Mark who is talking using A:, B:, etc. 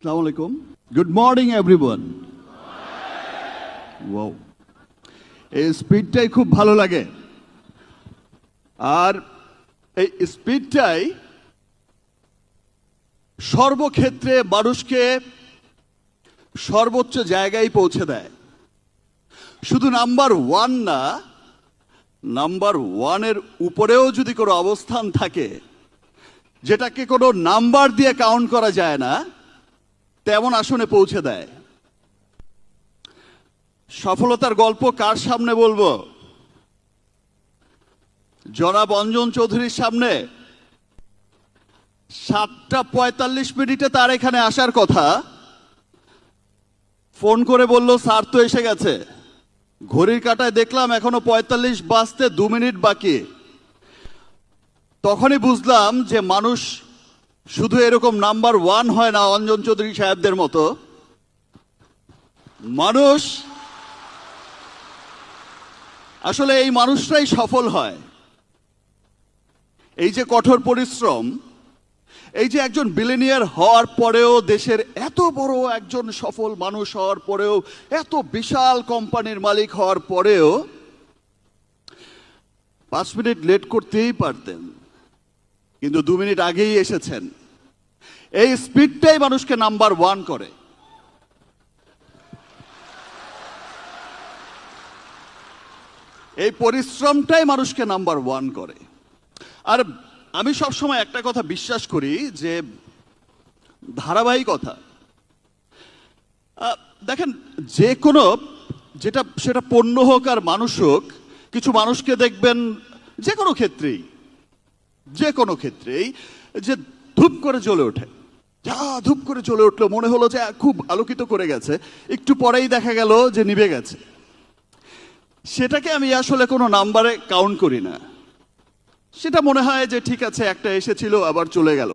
A: Assalamu alaikum. Good morning, everyone. Wow. এই স্পিডটাই খুব ভালো লাগে আর এই স্পিডটাই সর্বক্ষেত্রে মানুষকে সর্বোচ্চ জায়গায় পৌঁছে দেয়। শুধু নাম্বার ওয়ান না, নাম্বার ওয়ানের উপরেও যদি কোনো অবস্থান থাকে যেটাকে কোনো নাম্বার দিয়ে কাউন্ট করা যায় না, তেমন আসনে পৌঁছে দেয়। সফলতার গল্প কার সামনে বলবো? জনাব অঞ্জন চৌধুরীর সামনে। 7:45 তার এখানে আসার কথা, ফোন করে বলল স্যার তো এসে গেছে। ঘড়ির কাঁটায় দেখলাম এখনো 45 বাজতে 2 মিনিট বাকি। তখনই বুঝলাম যে মানুষ শুধু এরকম নাম্বার ওয়ান হয় না অঞ্জন চৌধুরী সাহেবদের মতো। মানুষ আসলে এই মানুষরাই সফল হয়। এই যে কঠোর পরিশ্রম, এই যে একজন বিলিনিয়ার হওয়ার পরেও, দেশের এত বড় একজন সফল মানুষ হওয়ার পরেও, এত বিশাল কোম্পানির মালিক হওয়ার পরেও 5 মিনিট লেট করতেই পারতেন, কিন্তু 2 মিনিট আগেই এসেছেন। এই স্পিডটাই মানুষকে নাম্বার ওয়ান করে। এই পরিশ্রমটাই মানুষকে নাম্বার ওয়ান করে। আর আমি সবসময় একটা কথা বিশ্বাস করি যে ধারাবাহিকতা। দেখেন, যে কোনো সেটা পণ্য হোক আর মানুষ হোক, কিছু মানুষকে দেখবেন যে কোনো ক্ষেত্রেই যে ধূপ করে জ্বলে ওঠে। ধূপ করে জ্বলে উঠলো, মনে হলো যে খুব আলোকিত করে গেছে, একটু পরেই দেখা গেল যে নিভে গেছে। সেটাকে আমি আসলে কোনো নাম্বারে কাউন্ট করি না। সেটা মনে হয় যে ঠিক আছে, একটা এসেছিল আবার চলে গেল।